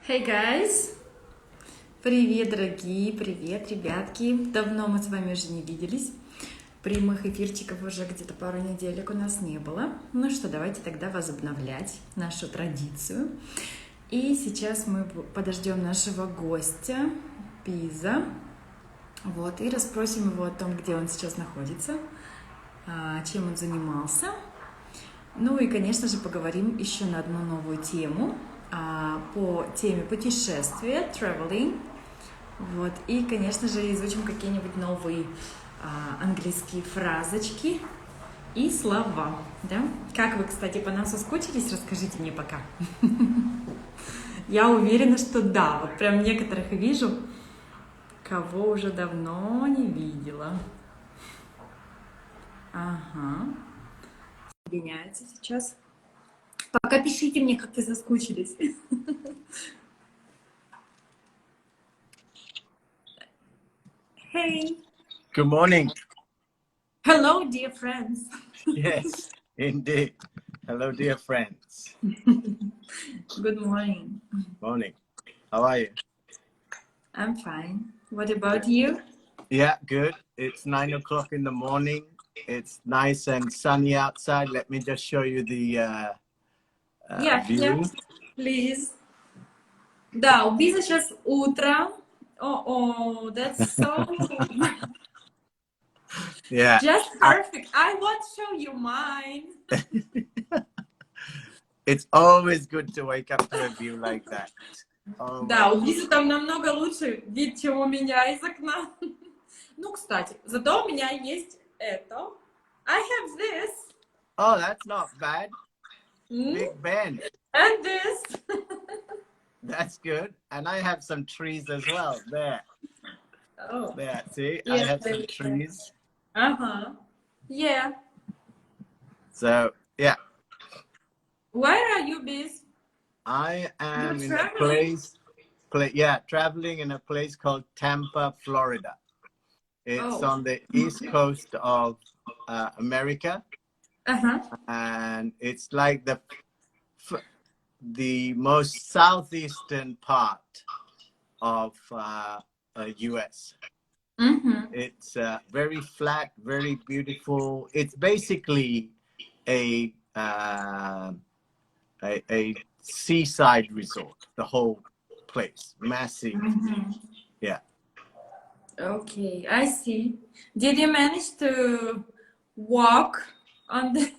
Hey guys! Привет, дорогие! Привет, ребятки! Давно мы с вами уже не виделись. Прямых эфирчиков уже где-то пару неделек у нас не было. Ну что, давайте тогда возобновлять нашу традицию. И сейчас мы подождем нашего гостя, Пиза. Вот, и расспросим его о том, где он сейчас находится, чем он занимался. Ну и, конечно же, поговорим еще на одну новую тему, по теме путешествия, traveling. Вот. И, конечно же, изучим какие-нибудь новые английские фразочки и слова. Да? Как вы, кстати, по нам соскучились? Расскажите мне пока. Я уверена, что да. Вот прям некоторых вижу, кого уже давно не видела. Ага. Соединяется сейчас. Пока пишите мне, как вы соскучились. Hey. Good morning. Hello, dear friends. Yes, indeed. Hello, dear friends. Good morning. Morning. How are you? I'm fine. What about you? Yeah, good. It's 9 o'clock in the morning. It's nice and sunny outside. Let me just show you the view. Please. Да, у Биза сейчас утро. Oh, that's so Yeah. just perfect. I want to show you mine. It's always good to wake up to a view like that. Да, у Бизы там намного лучше вид, чем у меня из окна. Ну, кстати, зато у меня есть это. I have this. Oh, that's not bad. Big Ben. And this. That's good. And I have some trees as well. There. Oh. There, see? Yeah, I have some trees. Uh-huh. Yeah. So, yeah. Where are you, Biz? I am You're in a place, traveling in a place called Tampa, Florida. It's on the east coast of America, and it's like the most southeastern part of US. It's very flat, very beautiful. It's basically a seaside resort, the whole place, massive. Yeah. Okay, I see. Did you manage to walk on the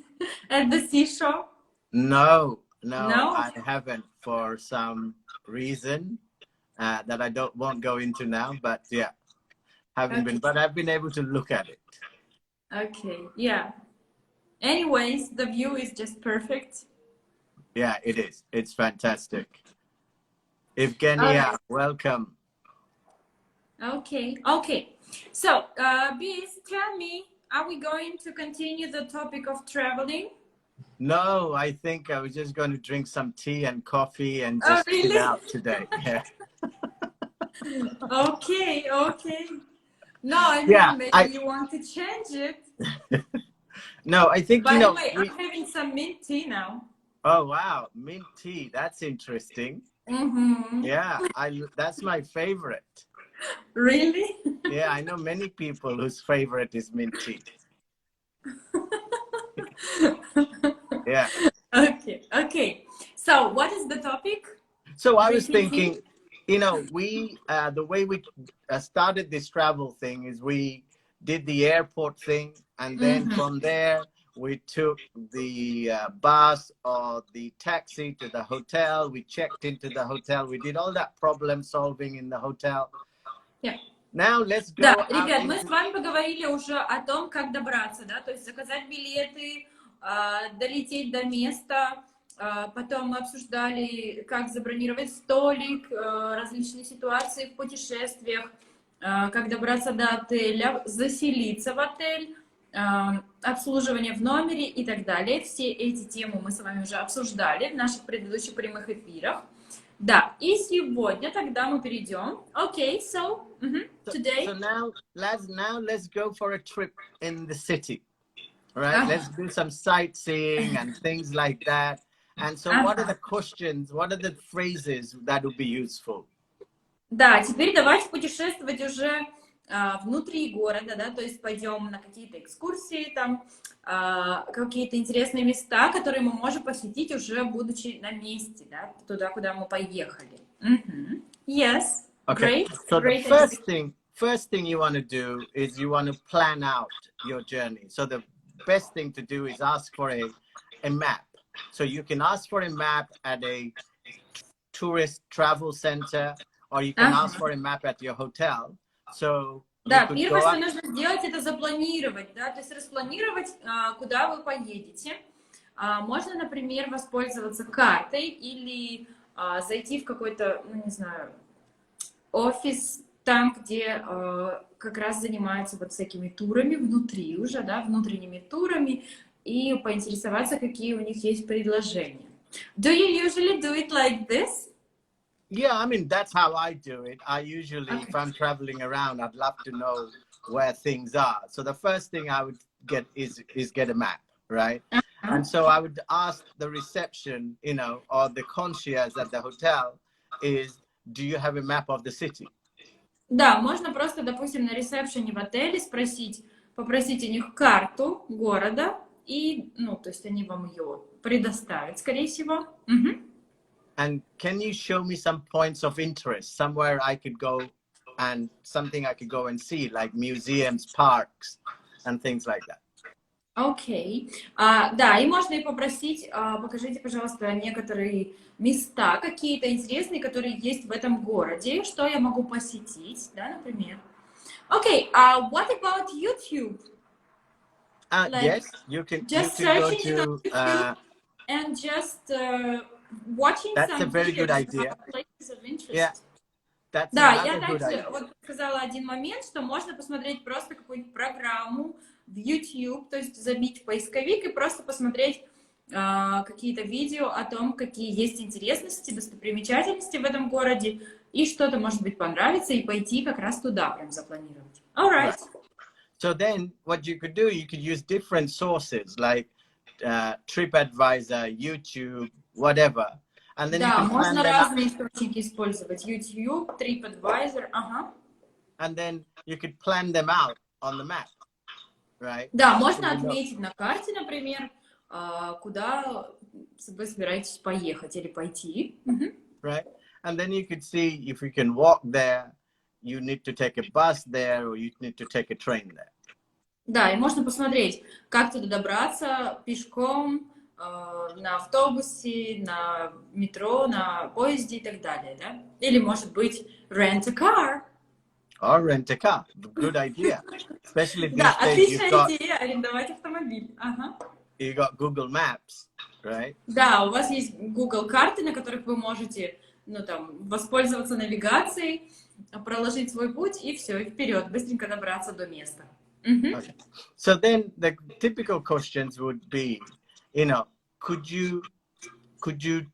at the seashore? No, I haven't for some reason that I won't go into now, but yeah, haven't been, but I've been able to look at it. Okay, yeah. Anyways, the view is just perfect. Yeah, it is. It's fantastic. Evgenia, welcome. Okay. So, Biz, tell me, are we going to continue the topic of traveling? No, I think I was just going to drink some tea and coffee and just chill out today. Yeah. Okay. No, I mean, maybe you want to change it. No, I think, By the way, I'm having some mint tea now. Oh, wow. Mint tea. That's interesting. Yeah, that's my favorite. Really? Yeah, I know many people whose favorite is mint tea. Yeah. Okay. So, what is the topic? So I was thinking, we the way we started this travel thing is we did the airport thing, and then from there we took the bus or the taxi to the hotel. We checked into the hotel. We did all that problem solving in the hotel. Yeah. Now let's go. Да, ребят, мы с вами поговорили уже о том, как добраться, да, то есть заказать билеты, долететь до места, потом мы обсуждали, как забронировать столик, различные ситуации в путешествиях, как добраться до отеля, заселиться в отель, обслуживание в номере и так далее. Все эти темы мы с вами уже обсуждали в наших предыдущих прямых эфирах. Да, и сегодня тогда мы перейдем. Okay, so today. So now let's go for a trip in the city. Right? Let's do some sightseeing and things like that. And so what are the questions, what are the phrases that would be useful? Да, теперь давайте путешествовать уже внутри города, да, то есть пойдем на какие-то экскурсии, там, какие-то интересные места, которые мы можем посетить уже будучи на месте, да, туда, куда мы поехали. Yes, Okay. great. So great the first thing you want to do is you want to plan out your journey. So the best thing to do is ask for a map. So you can ask for a map at a tourist travel center, or you can ask for a map at your hotel. So да, первое, что нужно сделать, это запланировать, да, то есть распланировать, куда вы поедете. Можно, например, воспользоваться картой или зайти в какой-то, ну, не знаю, офис, там, где как раз занимаются вот всякими турами внутри уже, да, внутренними турами, и поинтересоваться, какие у них есть предложения. Do you usually do it like this? Yeah, I mean, that's how I do it. I usually, if I'm traveling around, I'd love to know where things are. So the first thing I would get is get a map, right? And so I would ask the reception, you know, or the concierge at the hotel is, do you have a map of the city? Да, можно просто, допустим, на ресепшене в отеле попросить у них карту города, и, ну, то есть они вам ее предоставят, скорее всего. And can you show me some points of interest, somewhere I could go and something I could go and see, like museums, parks, and things like that? Окей. Да, и можно и попросить, покажите, пожалуйста, некоторые места какие-то интересные, которые есть в этом городе, что я могу посетить, да, например. Окей, what about YouTube? Yes, you can go to and just watching that's some a very good idea. Places of interest. Yeah, that's да, я another good также idea. вот сказала один момент, что можно посмотреть просто какую-нибудь программу в YouTube, то есть забить в поисковик и просто посмотреть какие-то видео о том, какие есть интересности, достопримечательности в этом городе, и что-то, может быть, понравится, и пойти как раз туда, прям запланировать. All right. So then what you could do, you could use different sources like TripAdvisor, YouTube, whatever. And then да, you can можно разные источники использовать. YouTube, TripAdvisor, And then you could plan them out on the map, right? Да, можно отметить на карте, например, куда вы собираетесь поехать или пойти. Right? And then you could see if you can walk there, you need to take a bus there, or you need to take a train there. Да, и можно посмотреть, как туда добраться пешком, на автобусе, на метро, на поезде и так далее, да? Или, может быть, rent a car. Or rent a car. Good idea. Especially these Да, days отличная идея, арендовать автомобиль. You got Google Maps, right? Да, у вас есть Google карты, на которых вы можете, ну, там, воспользоваться навигацией, проложить свой путь и все, и вперед, быстренько добраться до места. Okay. So then the typical questions would be, you know, could you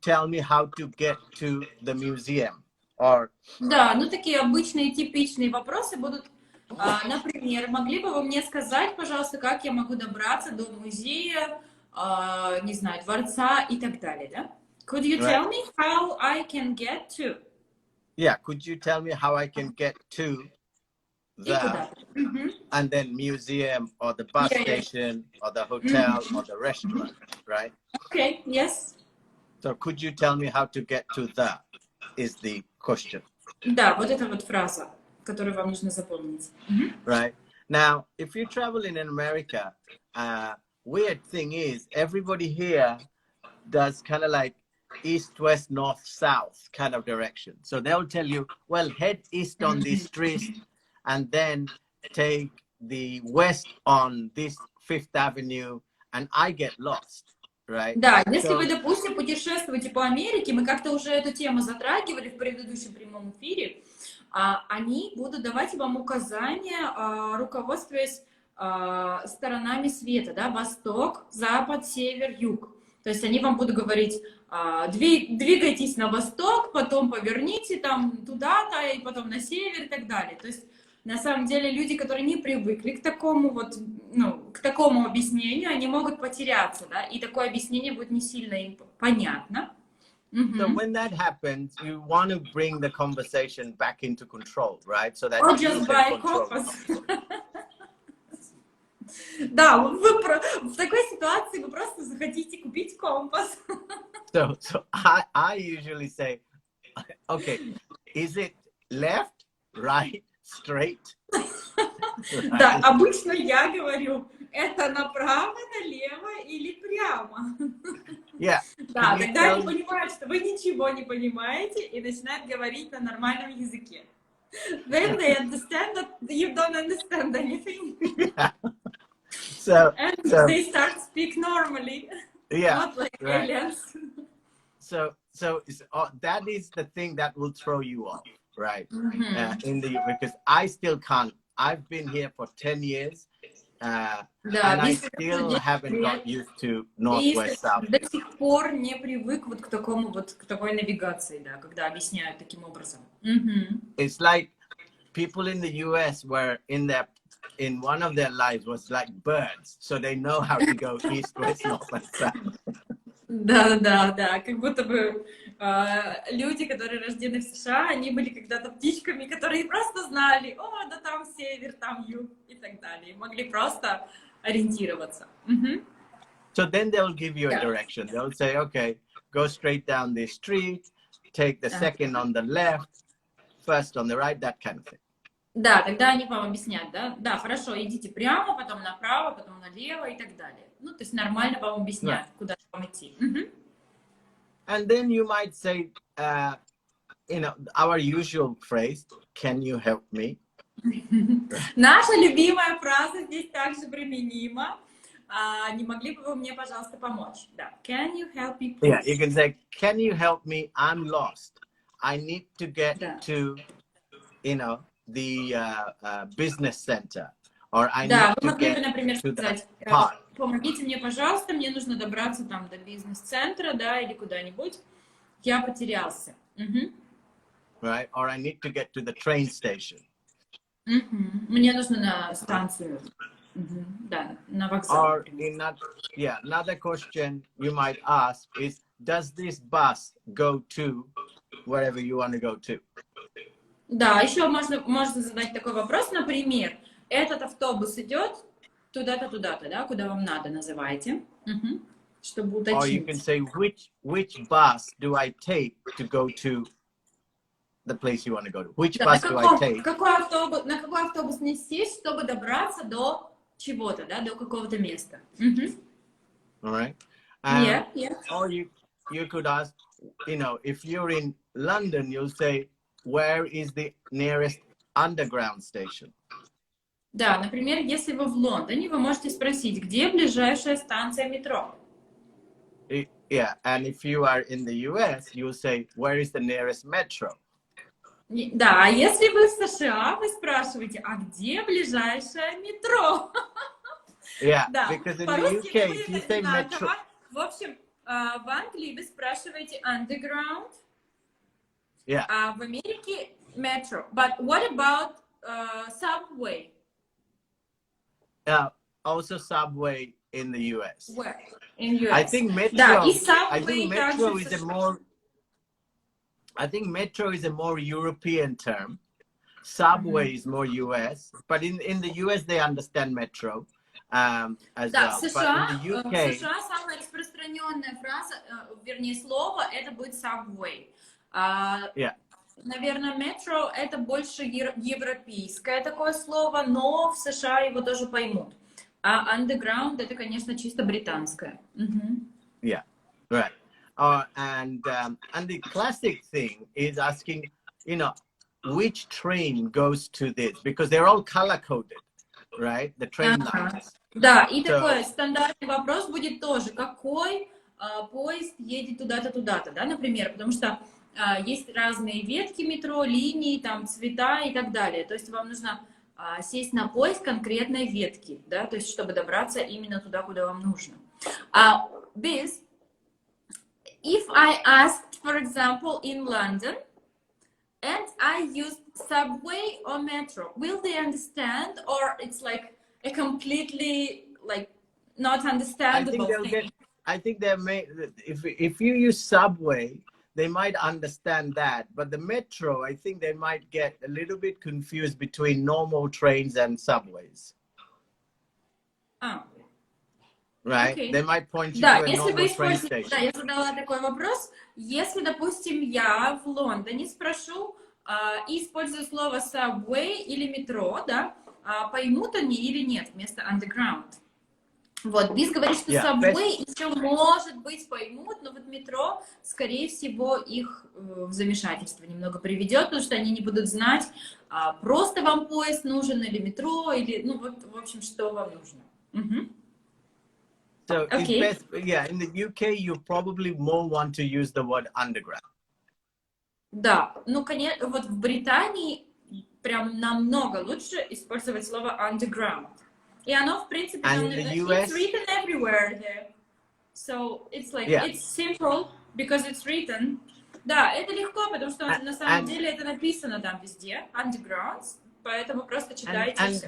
tell me how to get to the museum? Or... Да, ну такие обычные типичные вопросы будут, например, могли бы вы мне сказать, пожалуйста, как я могу добраться до музея, не знаю, дворца и так далее, да? Could you tell me how I can get to? Yeah, could you tell me how I can get to the and then museum or the bus station or the hotel or the restaurant, right? Okay, yes. So could you tell me how to get to the is the question. Да, вот эта вот фраза, которую вам нужно запомнить. Right. Now, if you travel in America, weird thing is everybody here does kind of like east, west, north, south kind of direction. So they'll tell you, well, head east on this street and then take the west on this Fifth Avenue, and I get lost. Right? Да, если вы, допустим, путешествуете по Америке, мы как-то уже эту тему затрагивали в предыдущем прямом эфире, они будут давать вам указания, руководствуясь сторонами света, да, восток, запад, север, юг. То есть они вам будут говорить, двигайтесь на восток, потом поверните там туда-то, и потом на север и так далее. То есть на самом деле люди, которые не привыкли к такому вот, ну, к такому объяснению, они могут потеряться, да, и такое объяснение будет не сильно им понятно. So when that happens, you want to bring the conversation back into control, right? So that Or you just can buy control the compass. conversation. Да, в такой ситуации вы просто захотите купить компас. So I usually say, okay, is it left, right, straight? Да, Right? обычно я говорю, это направо, налево или прямо. Yeah. Да, Can you тогда они tell? понимают, что вы ничего не понимаете, и начинают говорить на нормальном языке. Then they understand that you don't understand anything. Yeah. So And so they start speak normally, yeah, not like right. aliens. So that is the thing that will throw you off, right? Because I still can't. I've been here for 10 years, Да, and I если still haven't got used to northwest, south. до сих пор не привык вот к такому вот, к такой навигации, да, когда объясняют таким образом. It's like people in the US were in one of their lives was like birds, so they know how to go east, west, north, and south. Да, как будто бы люди, которые рождены в США, они были когда-то птичками, которые просто знали, о, да там север, там юг и так далее. Могли просто ориентироваться. So then they'll give you a direction. They'll say, okay, go straight down this street, take the second on the left, first on the right, that kind of thing. Да, тогда они вам объяснят, да? Да, хорошо, идите прямо, потом направо, потом налево и так далее. Ну, то есть нормально вам объяснят, куда вам идти. And then you might say, our usual phrase, can you help me? Наша любимая фраза здесь также применима. Не могли бы вы мне, пожалуйста, помочь? Да. Can you help me, please? Yeah, you can say, can you help me? I'm lost. I need to get to, the business center. Or I need вы to могли бы, get например, to the сказать, park. помогите мне, пожалуйста, мне нужно добраться там до бизнес-центра, да, или куда-нибудь. Я потерялся. Right? Or I need to get to the train station. Мне нужно на станцию. Да, на вокзал. Or another question you might ask is, does this bus go to wherever you want to go to? Да, еще можно задать такой вопрос, например, этот автобус идет туда-то, туда-то, да, куда вам надо, называйте, чтобы уточнить. Or you can say, which bus do I take to go to the place you want to go to? Which bus do I take? На какой автобус мне сесть, чтобы добраться до чего-то, да, до какого-то места. All right. Or you could ask, if you're in London, you'll say, where is the nearest underground station? Да, например, если вы в Лондоне, вы можете спросить, где ближайшая станция метро? Yeah, and if you are in the US, you'll say, where is the nearest metro? Да, а если вы в США, вы спрашиваете, а где ближайшее метро? Yeah, да, because in the UK, if you say metro... В общем, в Англии вы спрашиваете underground, а в Америке metro. But what about subway? Also subway in the US. Where? In US. I think metro. Да, и subway I think metro is a more European term. Subway is more US, but in the US they understand metro as well. But in the UK, в США самая распространенная фраза, вернее слово, это будет subway. Наверное, metro это больше европейское такое слово, но в США его тоже поймут. А underground это, конечно, чисто британское. Yeah, right. And the classic thing is asking, which train goes to this, because they're all color coded, right? The train lines. Да, и такой стандартный вопрос будет тоже, какой поезд едет туда-то, туда-то, да, например, потому что есть разные ветки метро, линии, там, цвета и так далее. То есть вам нужно сесть на поезд конкретной ветки, да, то есть чтобы добраться именно туда, куда вам нужно. If I asked, for example, in London, and I used subway or metro. Will they understand, or it's like a completely like not understandable thing? I think they may, if you use subway, they might understand that, but the metro, I think they might get a little bit confused between normal trains and subways. Oh. Right? Okay. They might point you Да, to a если вы normal train используете, station. да, я задала такой вопрос. Если, допустим, я в Лондоне спрошу и использую слово subway или метро, да, поймут они или нет вместо underground. Вот, Биз говорит, что subway еще, может быть, поймут, но вот метро, скорее всего, их в замешательство немного приведет, потому что они не будут знать, просто вам поезд нужен или метро, или, ну, вот, в общем, что вам нужно. So it's best, in the UK, you probably more want to use the word underground. Да, ну, конечно, вот в Британии прям намного лучше использовать слово underground. И оно, в принципе, it's written everywhere there. So it's like, it's simple because it's written. Да, это легко, потому что на самом деле это написано там везде, underground, поэтому просто читайте. And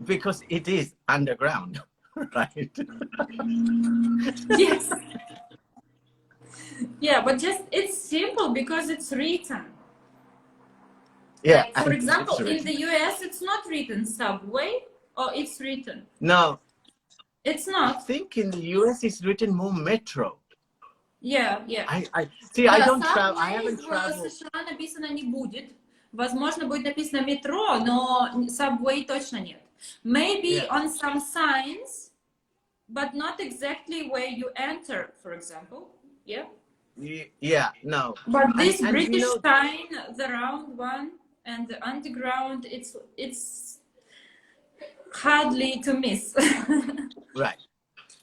because it is underground. Right. Yes. Yeah, but just it's simple because it's written. Yeah. Like, for example, in the US, it's not written subway, or it's written. No. It's not. I think in the US it's written more metro. Yeah. I see. I don't travel. I haven't traveled. В США написано не будет. Возможно, будет написано метро, но subway точно нет. Maybe on some signs, but not exactly where you enter, for example. Yeah. Yeah. No. But this British sign, the round one and the underground, it's hardly to miss. Right.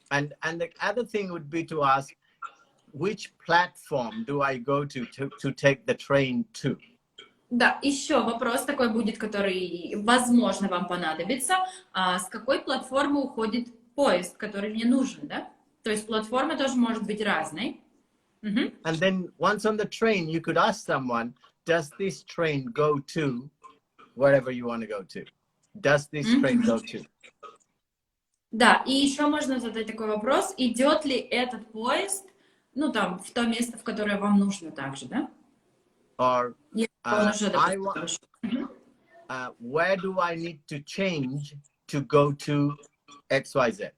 And the other thing would be to ask, which platform do I go to take the train to? Да, еще вопрос такой будет, который, возможно, вам понадобится. С какой платформы уходит поезд, который мне нужен, да? То есть платформа тоже может быть разной. And then once on the train, you could ask someone, does this train go to wherever you want to go to? Does this train go to? Да, и еще можно задать такой вопрос, идет ли этот поезд, ну, там, в то место, в которое вам нужно также, да? Or where do I need to change to go to XYZ?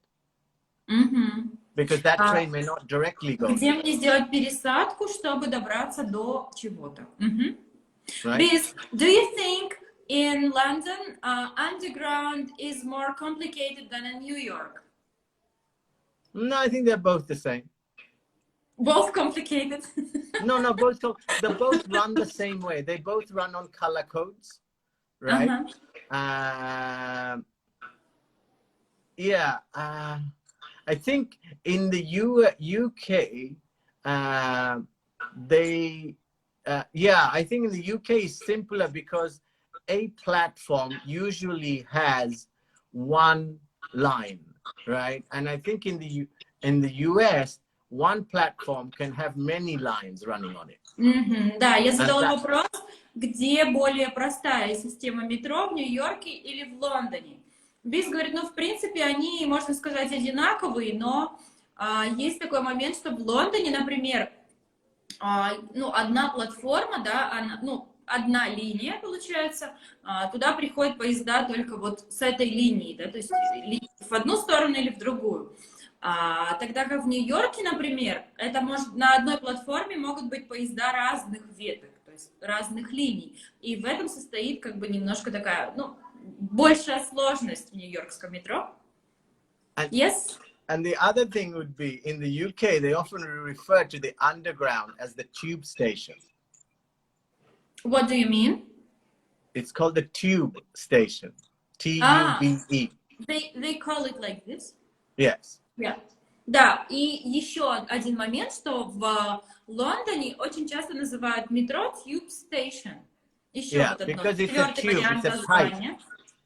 Because that train may not directly go. Где мне сделать пересадку, чтобы добраться до чего-то? Right? Because, do you think in London, underground is more complicated than in New York? No, I think they're both the same. Both complicated? No, both. They both run the same way. They both run on color codes, right? I think in the UK, I think in the UK is simpler because a platform usually has one line, right? And I think in the US, one platform can have many lines running on it. Да, я задала вопрос, где более простая система метро, в Нью-Йорке или в Лондоне. Биз говорит, ну, в принципе, они, можно сказать, одинаковые, но есть такой момент, что в Лондоне, например, ну, одна платформа, да, одна линия, получается, туда приходят поезда только вот с этой линии, да, то есть в одну сторону или в другую. Тогда как в Нью-Йорке, например, это может на одной платформе могут быть поезда разных веток, то есть разных линий. И в этом состоит как бы немножко такая, ну, большая сложность в нью-йоркском метро. Yes? And the other thing would be, in the UK, they often refer to the underground as the tube station. What do you mean? It's called the tube station. T-U-B-E. They call it like this? Yes. Yeah. Да, и еще один момент, что в Лондоне очень часто называют метро tube station. Еще вот одно, because it's a tube, it's a pipe.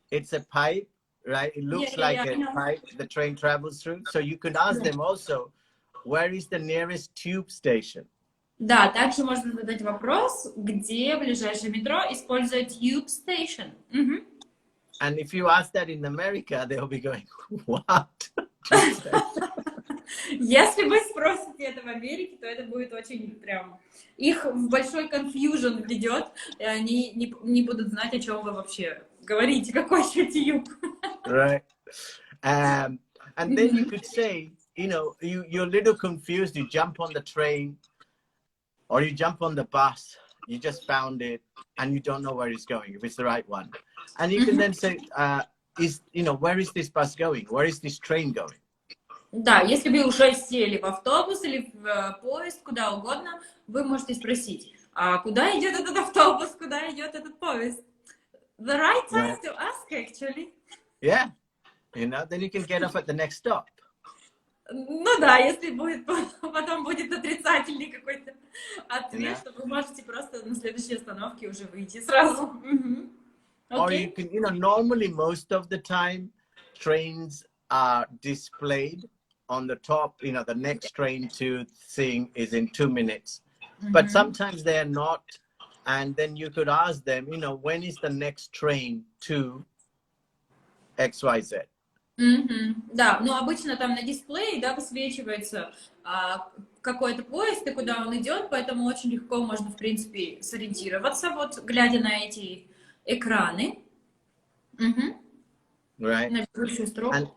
It's a pipe, right? It looks like a pipe the train travels through. So you could ask them also, where is the nearest tube station? Да, также можно задать вопрос, где ближайшее метро, используя tube station. Мгм. And if you ask that in America, they'll be going, what? Tube station? Если вы спросите это в Америке, то это будет очень прям... Их в большой confusion введет, и они не будут знать, о чем вы вообще говорите, какой еще tube. Right. And then you could say, you know, you're a little confused. You jump on the train or you jump on the bus. You just found it and you don't know where it's going, if it's the right one. And you can then say, where is this bus going? Where is this train going? Да, если вы уже сели в автобус или в поезд, куда угодно, вы можете спросить, а куда идет этот автобус, куда идет этот поезд? The right time to ask, actually. Yeah. Then you can get off at the next stop. Ну да, если будет, потом будет отрицательный какой-то ответ, что вы можете просто на следующей остановке уже выйти сразу. Or you can, normally most of the time trains are displayed on the top, the next train to seeing is in 2 minutes. But sometimes they're not. And then you could ask them, when is the next train to XYZ? Да, но обычно там на дисплее, да, высвечивается какой-то поезд и куда он идет, поэтому очень легко можно, в принципе, сориентироваться, вот, глядя на эти экраны. Right. На бегущую строку.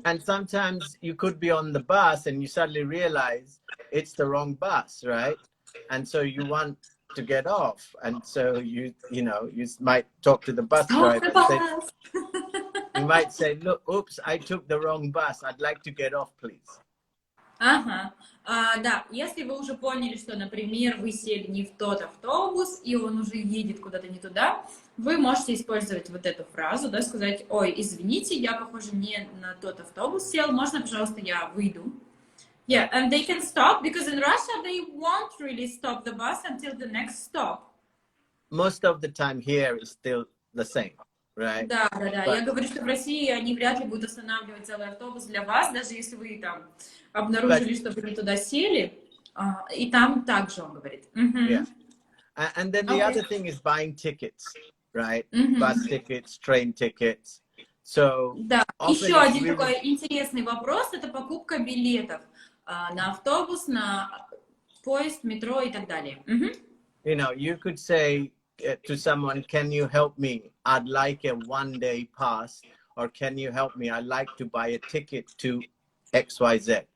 And sometimes you could be on the bus and you suddenly realize it's the wrong bus, right? And so you want to get off, and so you might talk to the bus driver. You might say, look, oops, I took the wrong bus. I'd like to get off, please. Ага. Да, если вы уже поняли, что, например, вы сели не в тот автобус, и он уже едет куда-то не туда, вы можете использовать вот эту фразу, да, сказать, ой, извините, я, похоже, не на тот автобус сел, можно, пожалуйста, я выйду? Yeah, and they can stop, because in Russia, they won't really stop the bus until the next stop. Most of the time here is still the same, right? Да. Я говорю, что в России они вряд ли будут останавливать целый автобус для вас, даже если вы там обнаружили, что вы не туда сели, и там также он говорит. Yeah. And then the other thing is buying tickets, right? Bus tickets, train tickets. So да, еще один такой интересный вопрос, это покупка билетов на автобус, на поезд, метро и так далее. You could say to someone, can you help me? I'd like a one-day pass, or can you help me? I'd like to buy a ticket to XYZ.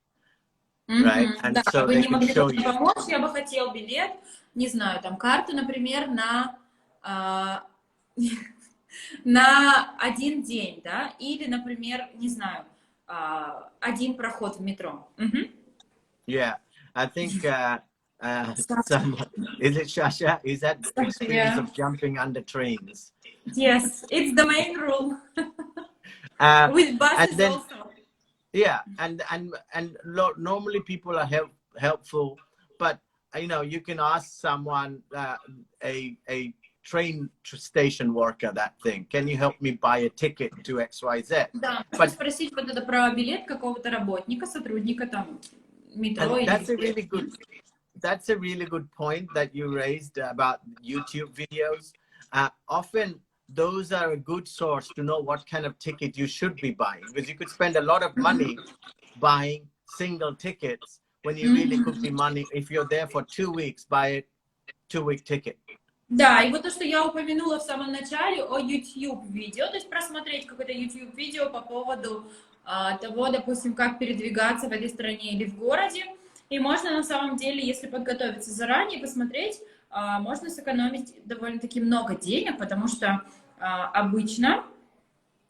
Right? And да, so вы they не can могли show бы you. помочь, я бы хотел билет, не знаю, там карту, например, на один день, да, или, например, не знаю, один проход в метро. Yeah, I think is it Shasha? Is that experience of jumping under trains? Yes, it's the main rule. With buses then, also. Yeah, and normally people are helpful, but you can ask someone, a train station worker, that thing. Can you help me buy a ticket to XYZ? Да, but спросить вот это про билет какого-то работника, сотрудника там метро или... That's a really good point that you raised about YouTube videos. Often those are a good source to know what kind of ticket you should be buying, because you could spend a lot of money buying single tickets when you really could be money. If you're there for 2 weeks, buy a 2-week ticket. Да, и вот то, что я упомянула в самом начале о YouTube-видео, то есть просмотреть какое-то YouTube-видео по поводу того, допустим, как передвигаться в этой стране или в городе. И можно на самом деле, если подготовиться заранее, посмотреть, можно сэкономить довольно-таки много денег, потому что обычно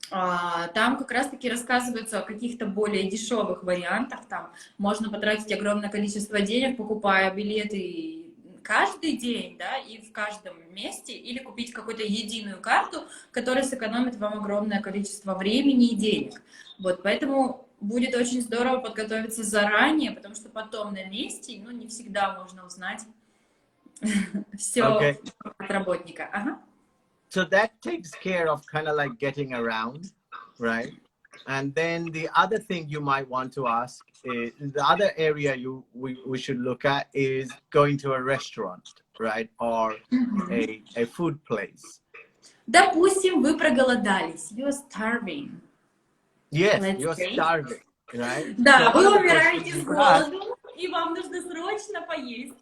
там как раз-таки рассказывается о каких-то более дешевых вариантах. Там можно потратить огромное количество денег, покупая билеты каждый день, да, и в каждом месте, или купить какую-то единую карту, которая сэкономит вам огромное количество времени и денег. Вот, поэтому будет очень здорово подготовиться заранее, потому что потом на месте, не всегда можно узнать все от работника. So that takes care of kind of like getting around, right? And then the other thing you might want to ask is the other area we should look at is going to a restaurant, right? Or a food place. Допустим, вы проголодались. You're starving. Yes, Let's you're say. starving, right? Да, So one вы of the умираете questions с you ask, голоду, и вам нужно срочно поесть.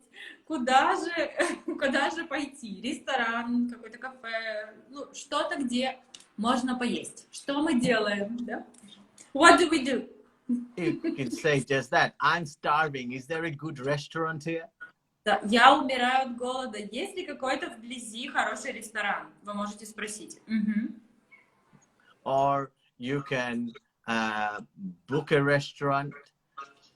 Куда же пойти? Ресторан, какое-то кафе, ну, что-то, где можно поесть. Что мы делаем, да? What do we do? you can say just that. I'm starving. Is there a good restaurant here? Да, я умираю от голода. Есть ли какой-то вблизи хороший ресторан? Вы можете спросить. Or you can book a restaurant.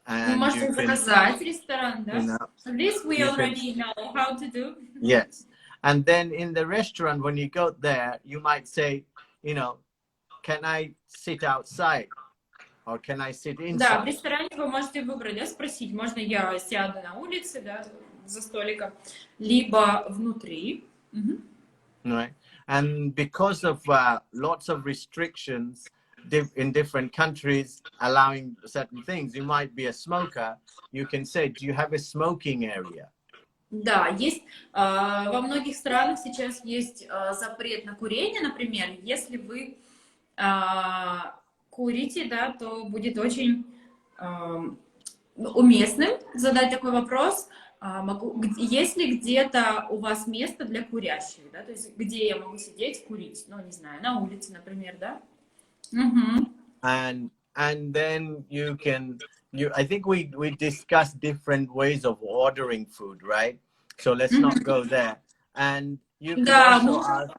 Вы And можете you can, заказать ресторан, да? you know, This we you already know how to do. yes. And then in the restaurant, when you go there, you might say, you know, can I sit outside? Or can I sit inside? Да, в ресторане вы можете выбрать, да, спросить, можно я сяду на улице, да, за столиком, либо внутри. Right. And because of lots of restrictions in different countries allowing certain things, you might be a smoker. You can say, do you have a smoking area? Да, есть во многих странах сейчас есть запрет на курение, например, если вы курите, да, то будет очень уместным задать такой вопрос, есть ли где-то у вас место для курящих, да, то есть где я могу сидеть, курить, ну, не знаю, на улице, например, да? And then you can, I think we discussed different ways of ordering food, right? So let's not go there. And you can also ask,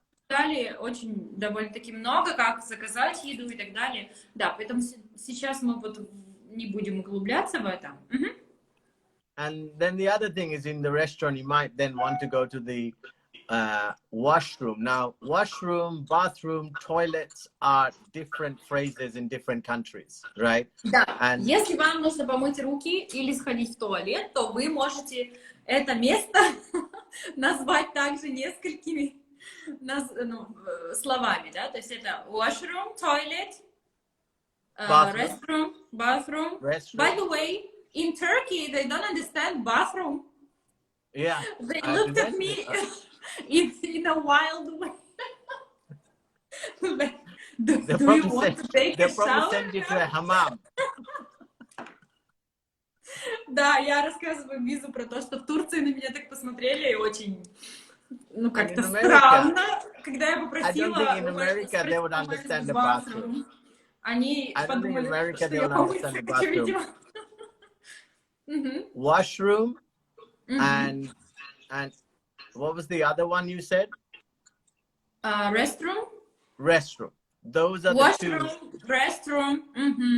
очень довольно-таки много, как заказать еду и так далее. Да, поэтому сейчас мы вот не будем углубляться в это. And then the other thing is in the restaurant, you might then want to go to the washroom. Now, washroom, bathroom, toilets are different phrases in different countries, right? Да, and если вам нужно помыть руки или сходить в туалет, то вы можете это место назвать также несколькими словами, да, то есть это washroom, toilet, restroom, bathroom. By the way, in Turkey, they don't understand bathroom. Yeah. They looked at me in a wild way. Do you want to take a shower? They'll probably send you to a hammam. Да, я рассказываю Визу про то, что в Турции на меня так посмотрели и очень, ну, как-то странно, когда я попросила... I don't think in America they would understand the bathroom. Они подумали, что я помыться хочу, видимо. Washroom and what was the other one you said? Restroom. Restroom. Those are Washroom, the two. Restroom.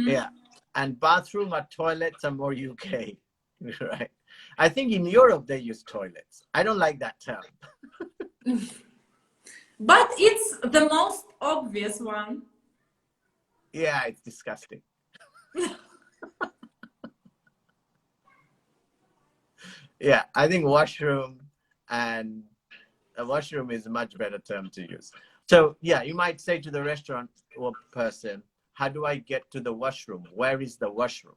Yeah. And bathroom or toilets are more UK, right? I think in Europe they use toilets. I don't like that term. But it's the most obvious one. Yeah, it's disgusting. Yeah, I think washroom and a washroom is a much better term to use. So yeah, you might say to the restaurant or person, how do I get to the washroom? Where is the washroom?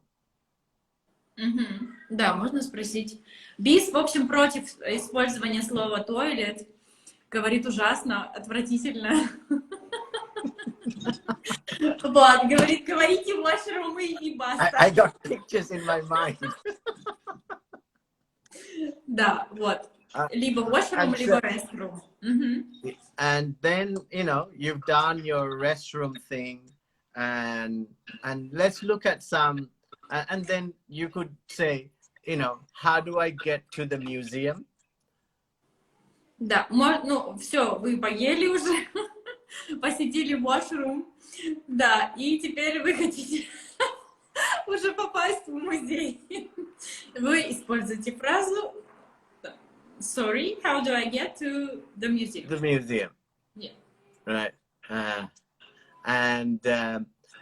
Да, можно спросить. Бис, в общем, против использования слова toilet. Говорит ужасно, отвратительно. Вот, говорит, говорите washroom и баста. I got pictures in my mind. Да, вот. Либо washroom, либо restroom. And then, you know, you've done your restroom thing. And let's look at some, and then you could say, you know, how do I get to the museum? Да, ну, все, вы поели уже, посетили washroom, да, и теперь вы хотите уже попасть в музей. Вы используете фразу sorry, how do I get to the museum? The museum. Yeah. Right.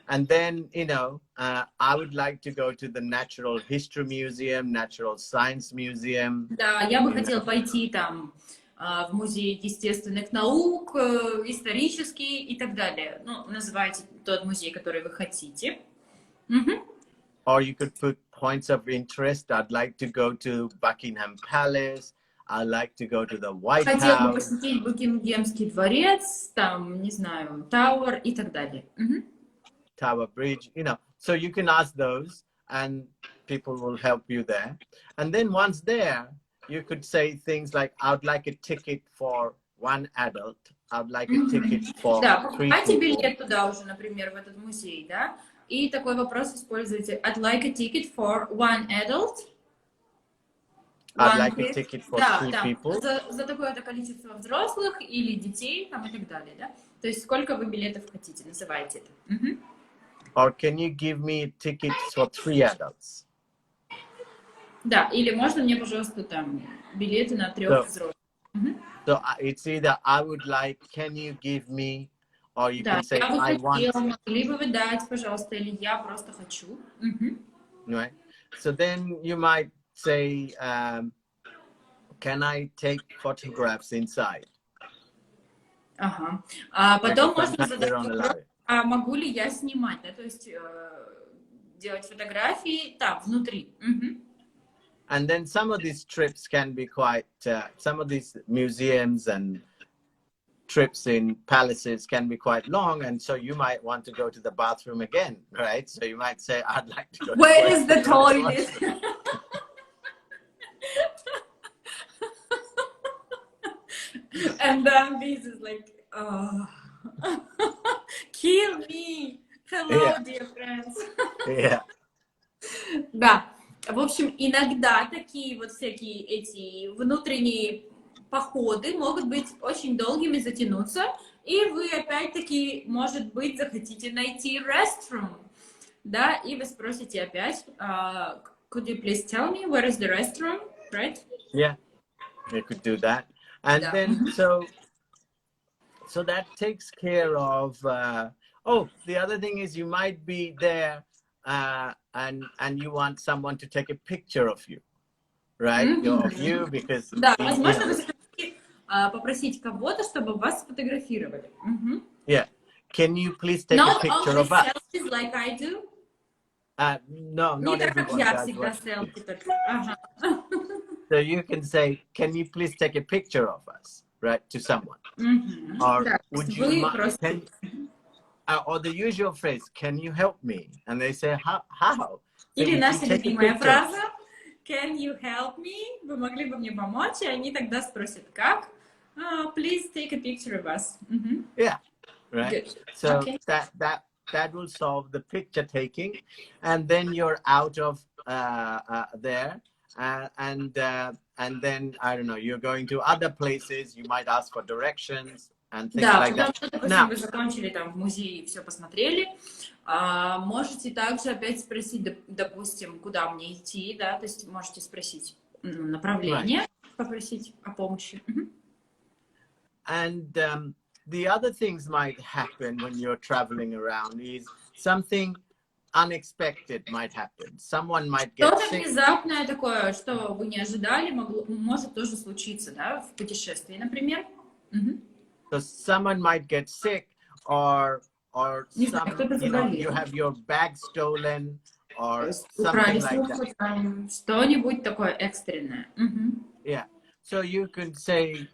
And then, you know, I would like to go to the Natural History Museum, Natural Science Museum. Да, я бы хотела пойти там в музей естественных наук, исторический и так далее. Ну, называйте тот музей, который вы хотите. Or you could put points of interest. I'd like to go to Buckingham Palace. I'd like to go to the White Хотел бы House. посетить Букингемский дворец, там, не знаю, Тауэр и так далее. Tower Bridge, you know. So you can ask those and people will help you there. And then once there, you could say things like, I'd like a ticket for one adult. I'd like a ticket for Да, 3 покупайте people. билет туда уже, например, в этот музей, да, и такой вопрос используйте. I'd like a ticket for one adult. I'd like a ticket for 3 people. За такое-то количество взрослых или детей, там, и так далее, да. То есть сколько вы билетов хотите, называйте это. Or can you give me tickets for 3 adults? Да, или можно мне, пожалуйста, там, билеты на 3 взрослых. So it's either I would like, can you give me, or you Да, can say, я бы I хотела, want. могли бы вы дать, пожалуйста, или я просто хочу. Right? So then you might say, can I take photographs inside? Ага. А потом можно Sometimes they задать don't allow вопрос, it. а могу ли я снимать, да, то есть делать фотографии там, внутри. And then some of these trips can be quite, some of these museums and trips in palaces can be quite long. And so you might want to go to the bathroom again, right? So you might say, I'd like to go to Where is the toilet? And then this is like, oh. Kill me. Hello, dear friends. Yeah. Да. В общем, иногда такие вот всякие эти внутренние походы могут быть очень долгими, затянуться, и вы опять-таки, может быть, захотите найти restroom, да, и вы спросите опять, could you please tell me where is the restroom, right? Yeah, you could do that. And then, so that takes care of, oh, the other thing is you might be there and you want someone to take a picture of you, right? Of you, because Да, возможно, вы захотите попросить кого-то, чтобы вас сфотографировали. Yeah. Can you please take a picture of us? Not only selfies like I do. No, Не not так, как everyone я does всегда what. селфи только. Ага. So you can say, can you please take a picture of us, right, to someone? Or Да, would вы you просто... or the usual phrase, can you help me? And they say, how? Или наша любимая фраза, can you help me? Вы могли бы мне помочь? И они тогда спросят, как? Please take a picture of us. Yeah, right. Good. So Okay. that will solve the picture taking, and then you're out of there, and then I don't know, you're going to other places. You might ask for directions and things like that. Да, допустим, вы закончили там в музее, все посмотрели, можете также опять спросить, допустим, куда мне идти, да, то есть можете спросить направление, попросить о помощи. And the other things might happen when you're traveling around is something unexpected might happen. Someone might get Что-то sick. внезапное такое, что вы не ожидали, может тоже случиться, да, в путешествии, например. So someone might get sick, or you have your bag stolen, or something like that. Что-нибудь такое экстренное. Yeah. So you can say,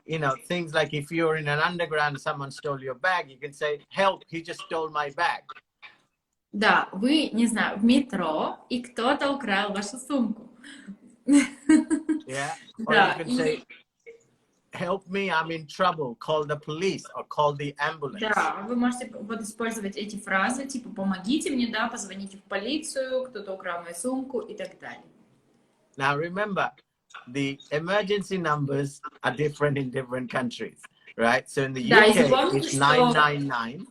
things like if you're in an underground, someone stole your bag, you can say, help, he just stole my bag. Да, вы, не знаю, в метро, и кто-то украл вашу сумку. Yeah. Or you can say, help me, I'm in trouble, call the police or call the ambulance. Да, вы можете вот использовать эти фразы, типа помогите мне, да, позвоните в полицию, кто-то украл мою сумку и так далее. Now remember, the emergency numbers are different in different countries, right? So in the UK, it's 999.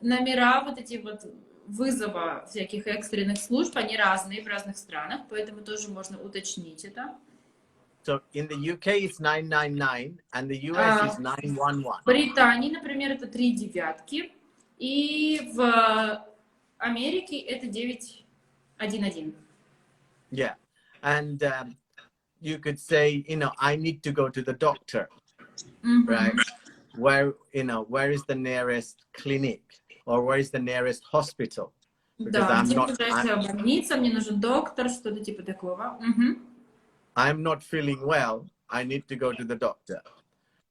Номера вот эти вот вызова всяких экстренных служб, они разные в разных странах, поэтому тоже можно уточнить это. So in the UK it's 999 and the US is 911. В Британии, например, это 3 девятки, и в Америке это 911. Yeah, and you could say, I need to go to the doctor. right? Where, you know, where is the nearest clinic or where is the nearest hospital? Because Да, где ближайшая больница, мне нужен доктор, что-то типа такого. I'm not feeling well, I need to go to the doctor,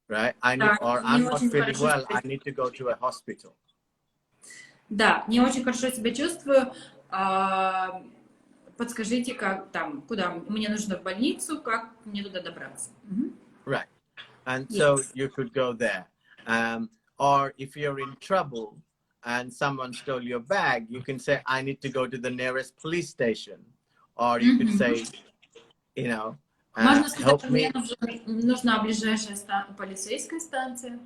right? I'm Да, не not очень feeling хорошо well, себя... I need to go to a hospital. Да, не очень хорошо себя чувствую. Подскажите, как там, куда мне нужно в больницу, как мне туда добраться? Right. And Yes. so you could go there. Or if you're in trouble and someone stole your bag, you can say, I need to go to the nearest police station. Or you could say, you know, Можно сказать, help что мне me. нужна ближайшая полицейская станция.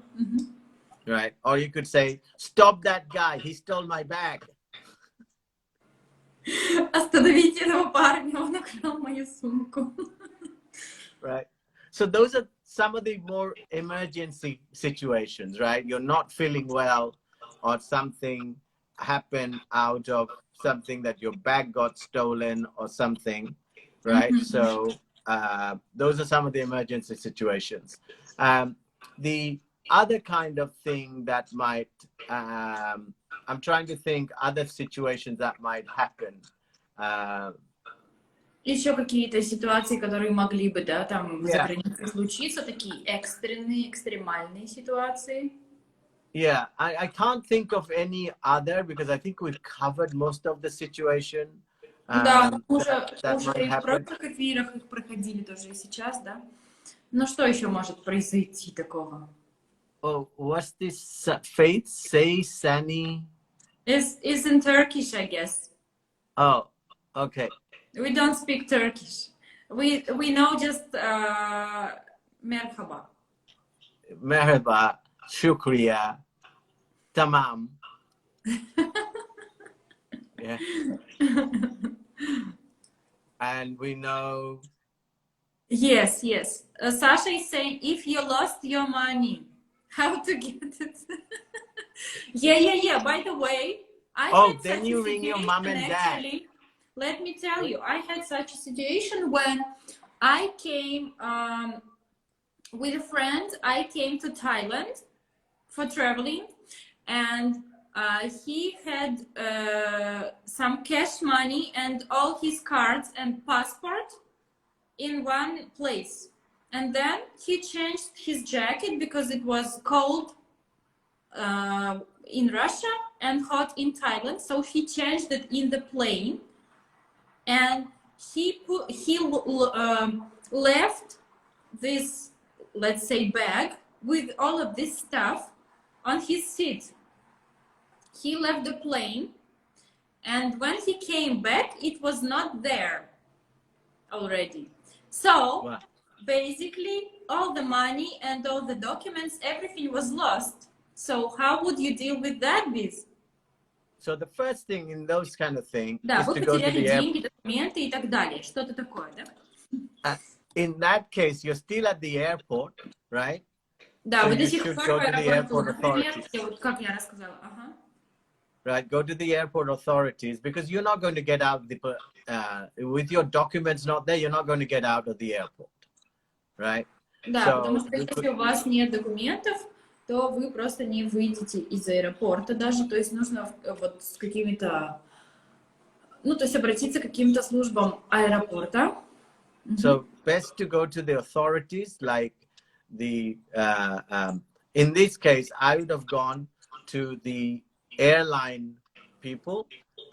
Right. Or you could say, stop that guy, he stole my bag. Остановите этого парня, он украл мою сумку. Right. So those are some of the more emergency situations, right? You're not feeling well or something happened out of something that your bag got stolen or something, right? So those are some of the emergency situations. The other kind of thing that might, I'm trying to think other situations that might happen. Еще какие-то ситуации, которые могли бы, да, там за границей случиться, такие экстренные, экстремальные ситуации. Yeah, I can't think of any other because I think we've covered most of the situation. Да, уже might и в happen. прошлых эфирах их проходили тоже и сейчас, да. Но что еще может произойти такого? Oh, what's this? Faith, say, Sani? It's in Turkish, I guess. Oh, okay. We don't speak Turkish. We know just merhaba. Merhaba, shukriya, tamam. Yeah. And we know. Yes. Sasha is saying, if you lost your money, how to get it? Yeah. By the way, I had then such you a ring your situation, mom and dad. actually. Let me tell you, I had such a situation when I came with a friend. I came to Thailand for traveling, and he had some cash money and all his cards and passport in one place. And then he changed his jacket because it was cold in Russia and hot in Thailand. So he changed it in the plane. And he left this, let's say, bag with all of this stuff on his seat. He left the plane, and when he came back, it was not there already. So basically, all the money and all the documents, everything was lost. So how would you deal with that, Biz? So the first thing in those kind of things Да, is вы to go to потеряли the деньги, документы и так далее. Что-то такое, да? In that case, you're still at the airport, right? Да, so вы до you сих should пор go в to the аэропорту, airport например, authorities. вот как я рассказала. Right, go to the airport authorities because you're not going to get out with your documents not there. You're not going to get out of the airport, right? Да, потому что если у вас нет документов, то вы просто не выйдете из аэропорта даже, то есть нужно вот с какими-то, ну, то есть обратиться к каким-то службам аэропорта. So best to go to the authorities, like the, in this case, I would have gone to the airline people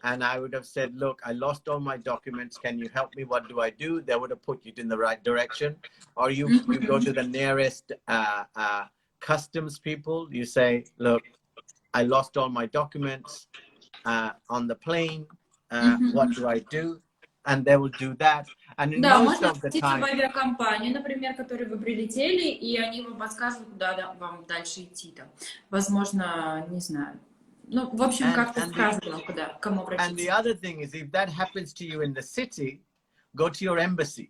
and I would have said, look, I lost all my documents. Can you help me? What do I do? They would have put you in the right direction. Or you go to the nearest customs people. You say, look, I lost all my documents on the plane. What do I do? And they will do that. And in Да, most можно of the обратиться в time, авиакомпанию, например, в которой вы прилетели, и они вам подскажут, куда вам дальше идти. Там. Возможно, не знаю. Ну, в общем, как-то скажут вам, куда, к кому обратиться. And the other thing is, if that happens to you in the city, go to your embassy.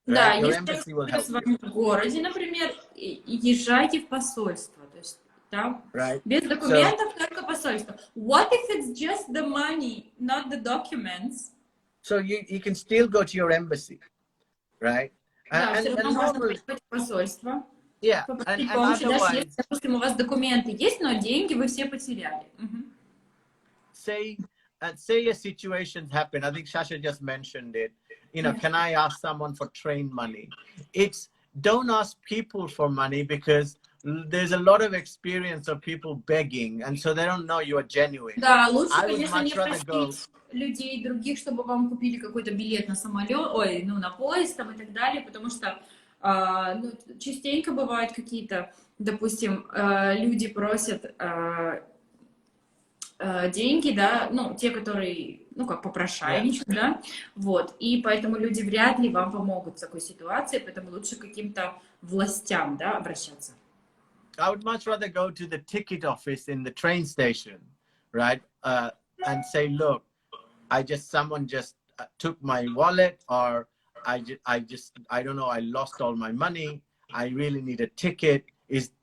Да, Right? Your если embassy will help с вами в городе, например, езжайте в посольство. То есть там без документов только посольство. What if it's just the money, not the documents? So you can still go to your embassy, right? Да, все равно можно поехать в посольство. Yeah, Попросить and помощи, даже если, otherwise, допустим, у вас документы есть, но деньги вы все потеряли. say say a situation happen. I think Shasha just mentioned it. You know, Yeah. can I ask someone for train money? It's don't ask people for money because there's a lot of experience of people begging, and so they don't know you are genuine. Да, лучше, I would конечно, не much rather go. просить людей других, чтобы вам купили какой-то билет на самолет, ой, ну, на поезд там и так далее, потому что ну, частенько бывают какие-то, допустим, люди просят деньги, да, ну, те, которые, ну, как попрошайничают, да, вот, и поэтому люди вряд ли вам помогут в такой ситуации, поэтому лучше к каким-то властям, да, обращаться. I would much rather go to the ticket office in the train station, right? And say, look, someone just took my wallet, or I don't know, I lost all my money. I really need a ticket.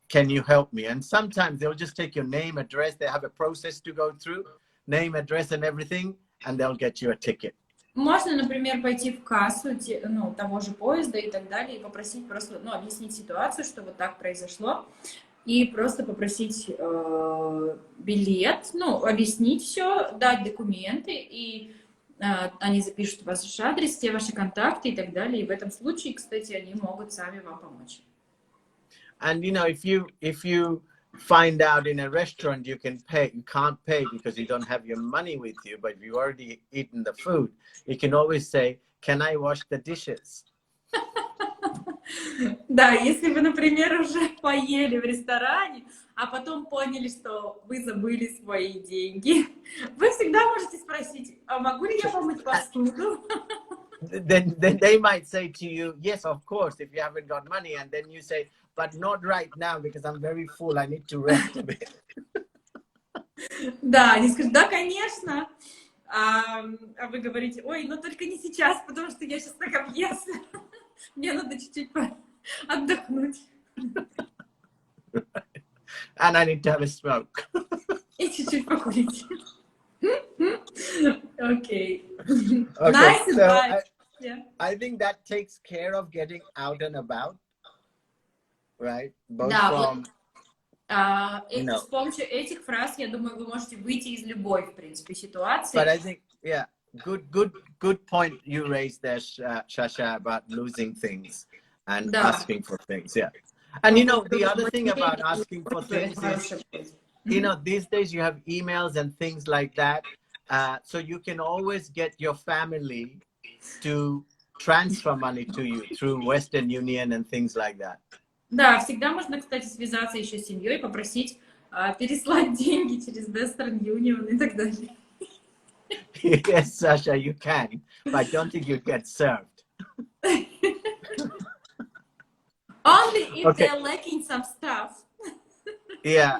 Can you help me? And sometimes they'll just take your name, address. They have a process to go through, name, address, and everything, and they'll get you a ticket. Можно, например, пойти в кассу, ну, того же поезда и так далее, и попросить просто, ну, объяснить ситуацию, что вот так произошло, и просто попросить билет, ну, объяснить все, дать документы, и они запишут ваш адрес, все ваши контакты и так далее. И в этом случае, кстати, они могут сами вам помочь. And you know, if you find out in a restaurant you can't pay because you don't have your money with you, but you've already eaten the food, you can always say, can I wash the dishes? Да, если вы, например, уже поели в ресторане, а потом поняли, что вы забыли свои деньги, вы всегда можете спросить, а могу ли я помыть посуду? Then they might say to you, yes, of course, if you haven't got money, and then you say, but not right now because I'm very full, I need to rest a bit. Да, они скажут, да, конечно. А вы говорите, ой, ну только не сейчас, потому что я сейчас так объелся. Мне надо чуть-чуть отдохнуть. And I need to have a smoke. И чуть-чуть покурить. Okay. Okay, Nice so advice. I think that takes care of getting out and about, right? Both Да, from, с помощью этих фраз, я думаю, вы можете выйти из любой, в принципе, ситуации. But I think, yeah, good point you raised there, Shasha, about losing things and asking for things. Yeah. And you know, the other thing about asking for things is, you know, these days you have emails and things like that. So you can always get your family to transfer money to you through Western Union and things like that. Да, всегда можно, кстати, связаться еще с семьей, попросить переслать деньги через Western Union и так далее. Yes, Sasha, you can, but I don't think you'd get served. Only if they're lacking some stuff. Yeah.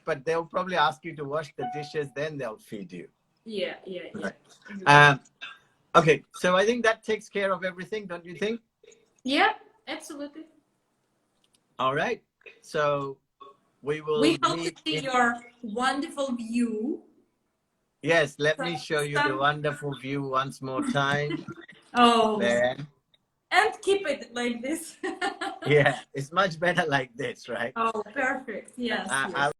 But they'll probably ask you to wash the dishes, then they'll feed you. Yeah. Right. Okay, so I think that takes care of everything, don't you think? Yeah, absolutely. All right. So we will. We hope to see your wonderful view. Yes, let me show you the wonderful view once more time. Oh. There. And keep it like this. Yeah, it's much better like this, right? Oh, perfect. Yes.